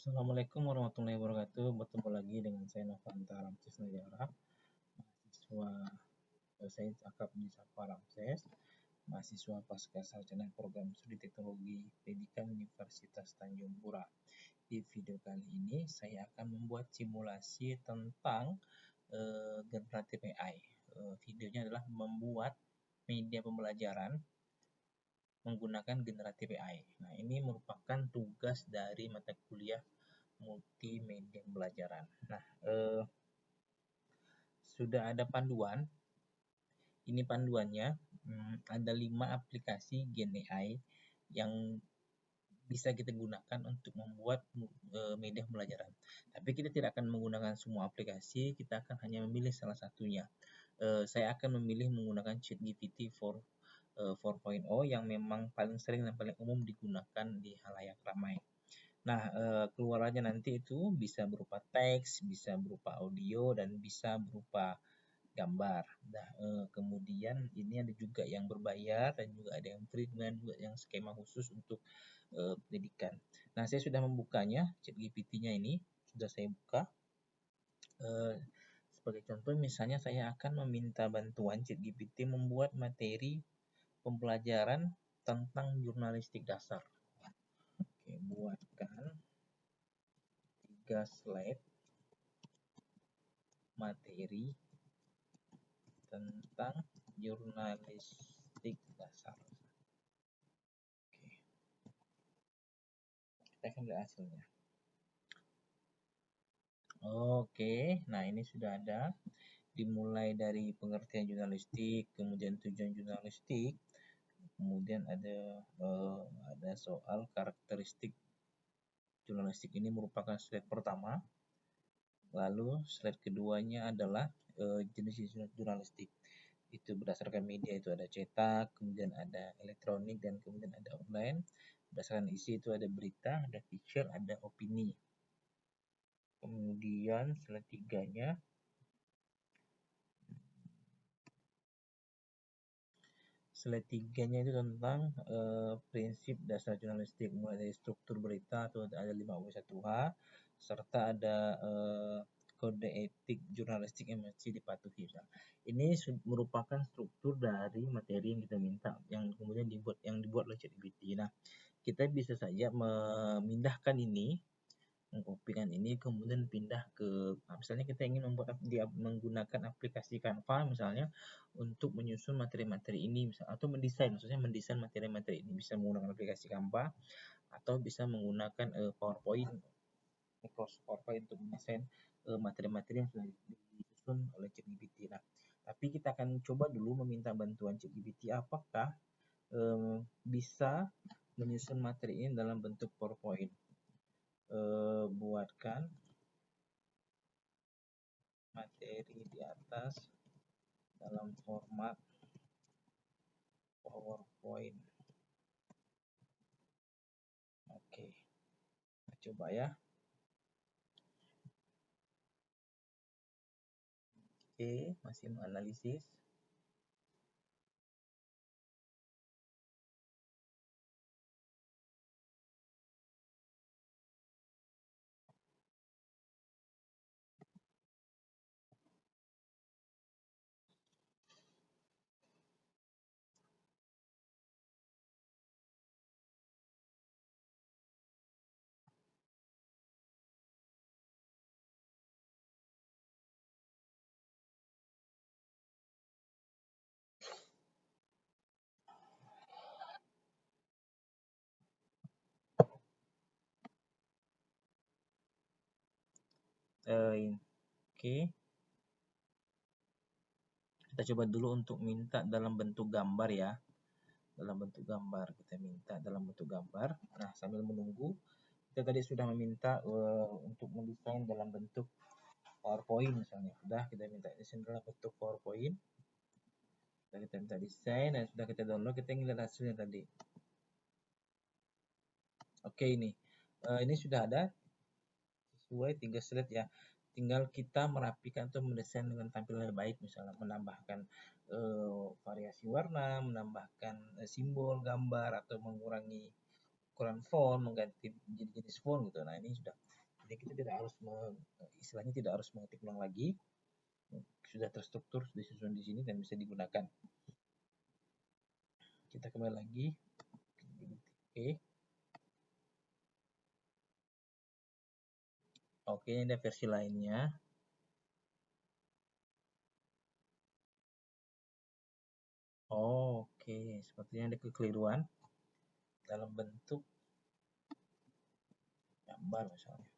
Assalamualaikum warahmatullahi wabarakatuh. Bertemu lagi dengan saya Novanto Ramses Negara, mahasiswa saya akrab disapa Ramses, mahasiswa pasca sarjana program studi teknologi pendidikan Universitas Tanjung Pura. Di video kali ini saya akan membuat simulasi tentang generatif AI. Videonya adalah membuat media pembelajaran menggunakan generatif AI. Nah, ini merupakan tugas dari mata kuliah multimedia pembelajaran. Nah, sudah ada panduan. Ini panduannya, ada 5 aplikasi Gen AI yang bisa kita gunakan untuk membuat media pembelajaran. Tapi kita tidak akan menggunakan semua aplikasi, kita akan hanya memilih salah satunya. Saya akan memilih menggunakan ChatGPT 4.0 yang memang paling sering dan paling umum digunakan di halayak ramai. Nah, keluarannya nanti itu bisa berupa teks, bisa berupa audio, dan bisa berupa gambar. Nah, kemudian ini ada juga yang berbayar dan juga ada yang free dan juga yang skema khusus untuk pendidikan. Nah, saya sudah membukanya, ChatGPT-nya ini sudah saya buka. Sebagai contoh, misalnya saya akan meminta bantuan ChatGPT membuat materi pembelajaran tentang jurnalistik dasar. Oke, buatkan 3 slide materi tentang jurnalistik dasar. Oke. Kita akan lihat hasilnya. Oke, nah ini sudah ada. Dimulai dari pengertian jurnalistik, kemudian tujuan jurnalistik, kemudian ada soal karakteristik jurnalistik. Ini merupakan slide pertama. Lalu slide keduanya adalah jenis jurnalistik. Itu berdasarkan media, itu ada cetak, kemudian ada elektronik, dan kemudian ada online. Berdasarkan isi itu ada berita, ada feature, ada opini. Kemudian slide tiganya itu tentang prinsip dasar jurnalistik, mulai dari struktur berita, itu ada 5W1H, serta ada kode etik jurnalistik yang mesti dipatuhi. Ini merupakan struktur dari materi yang kita minta, yang kemudian dibuat oleh ChatGPT. Nah, kita bisa saja memindahkan ini, mengkopikan ini, kemudian pindah ke, misalnya kita ingin menggunakan aplikasi Canva misalnya untuk menyusun materi-materi ini, atau mendesain materi-materi ini, bisa menggunakan aplikasi Canva atau bisa menggunakan PowerPoint, Microsoft PowerPoint untuk mendesain materi-materi yang sudah disusun oleh ChatGPT. Nah, tapi kita akan coba dulu meminta bantuan ChatGPT apakah bisa menyusun materi ini dalam bentuk PowerPoint. Buatkan materi di atas dalam format PowerPoint. Oke, kita coba ya. Oke, masih menganalisis. Oke, kita coba dulu untuk minta dalam bentuk gambar ya. Dalam bentuk gambar, kita minta dalam bentuk gambar. Nah, sambil menunggu, kita tadi sudah meminta untuk mendesain dalam bentuk PowerPoint misalnya. Sudah kita minta desain dalam bentuk PowerPoint. Sudah kita minta desain dan sudah kita download, kita ingin lihat hasilnya tadi. Oke, ini sudah ada sesuai 3 slide ya. Tinggal kita merapikan atau mendesain dengan tampilan lebih baik, misalnya menambahkan variasi warna, menambahkan simbol, gambar, atau mengurangi ukuran font, mengganti jenis font gitu. Nah, ini sudah Jadi kita tidak harus istilahnya tidak harus mengetik ulang lagi, sudah terstruktur, disusun di sini dan bisa digunakan. Kita kembali lagi. Oke. Oke, ini ada versi lainnya. Oke, sepertinya ada kekeliruan dalam bentuk gambar misalnya.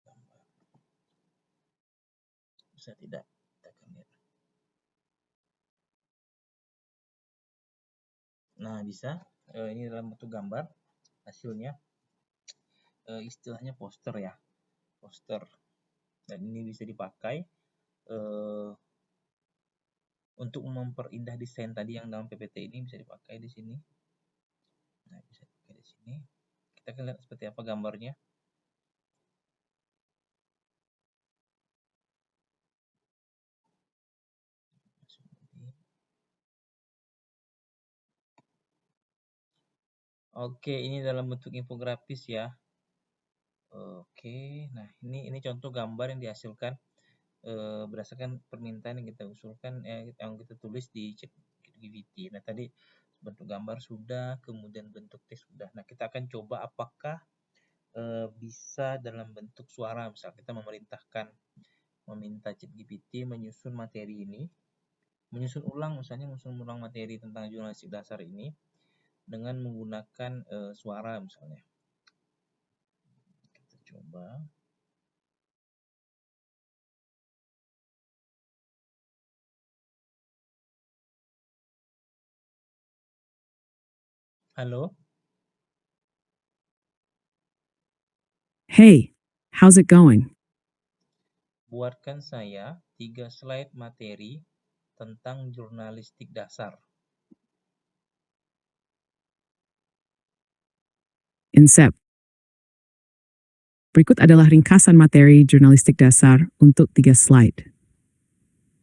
Gambar. Bisa tidak? Kita akan lihat. Nah, bisa. Ini dalam bentuk gambar hasilnya. Istilahnya poster ya. Poster. Dan ini bisa dipakai untuk memperindah desain tadi yang dalam PPT ini, bisa dipakai di sini. Nah, bisa dipakai di sini. Kita akan lihat seperti apa gambarnya. Oke, ini dalam bentuk infografis ya. Oke, nah ini contoh gambar yang dihasilkan berdasarkan permintaan yang kita usulkan, yang kita tulis di ChatGPT. Nah tadi bentuk gambar sudah, kemudian bentuk teks sudah. Nah kita akan coba apakah bisa dalam bentuk suara. Misal kita meminta ChatGPT menyusun materi ini, menyusun ulang materi tentang jurnalistik dasar ini dengan menggunakan suara misalnya. Kita coba. Halo? Hey, how's it going? Buatkan saya 3 slide materi tentang jurnalistik dasar. Insep. Berikut adalah ringkasan materi jurnalistik dasar untuk 3 slide.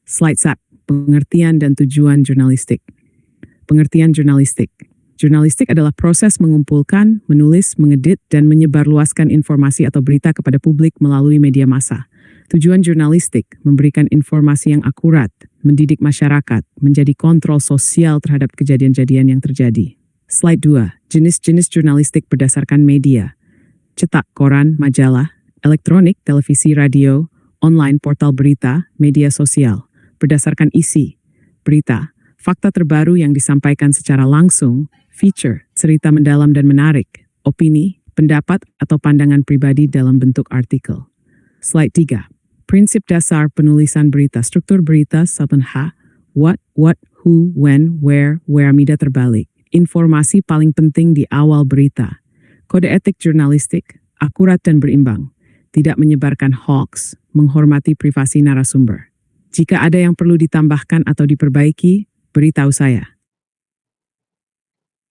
Slide 1. Pengertian dan tujuan jurnalistik. Pengertian jurnalistik. Jurnalistik adalah proses mengumpulkan, menulis, mengedit, dan menyebarluaskan informasi atau berita kepada publik melalui media massa. Tujuan jurnalistik memberikan informasi yang akurat, mendidik masyarakat, menjadi kontrol sosial terhadap kejadian-kejadian yang terjadi. Slide 2. Jenis-jenis jurnalistik berdasarkan media. Cetak, koran, majalah, elektronik, televisi, radio, online, portal berita, media sosial. Berdasarkan isi, berita, fakta terbaru yang disampaikan secara langsung, feature, cerita mendalam dan menarik, opini, pendapat, atau pandangan pribadi dalam bentuk artikel. Slide 3. Prinsip dasar penulisan berita. Struktur berita 1H. What, who, when, where mida terbalik. Informasi paling penting di awal berita. Kode etik jurnalistik, akurat dan berimbang. Tidak menyebarkan hoax, menghormati privasi narasumber. Jika ada yang perlu ditambahkan atau diperbaiki, beritahu saya.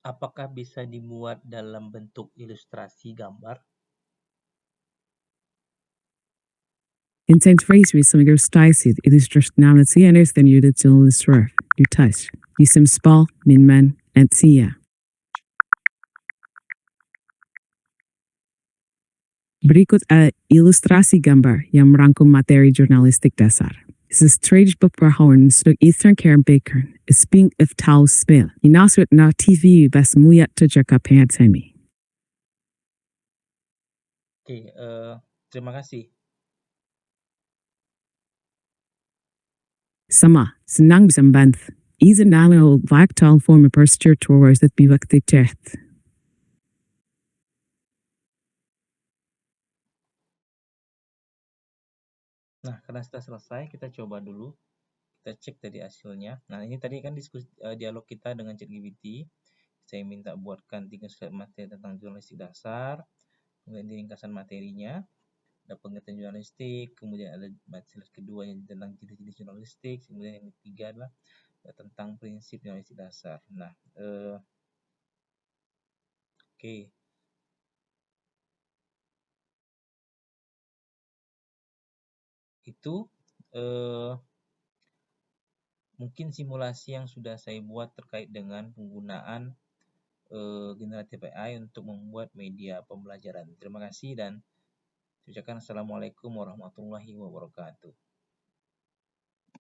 Apakah bisa dibuat dalam bentuk ilustrasi gambar? Integrationsstijlsid illustrationality en den judicial details. Isim spal, minman, and sia. Berikut ilustrasi gambar yang merangkum materi jurnalistik dasar. Strategisch beperhouden stuk Eastern Karen Baker, is pink of tau spel. Inaswit na TV bas muyat tejaka pengatemi. Oke, terima kasih. Sama, senang bisa membantu. Isa nalo vaktal form posture towards that biwakti teht. Nah, karena sudah selesai, kita coba dulu. Kita cek tadi hasilnya. Nah, ini tadi kan dialog kita dengan ChatGPT. Saya minta buatkan 3 slide materi tentang jurnalistik dasar. Kemudian di ringkasan materinya, ada pengertian jurnalistik, kemudian ada materi kedua yang tentang jenis-jenis jurnalistik, kemudian yang ketiga adalah tentang prinsip jurnalistik dasar. Nah, oke. Itu mungkin simulasi yang sudah saya buat terkait dengan penggunaan generatif AI untuk membuat media pembelajaran. Terima kasih dan saya ucapkan Assalamualaikum warahmatullahi wabarakatuh.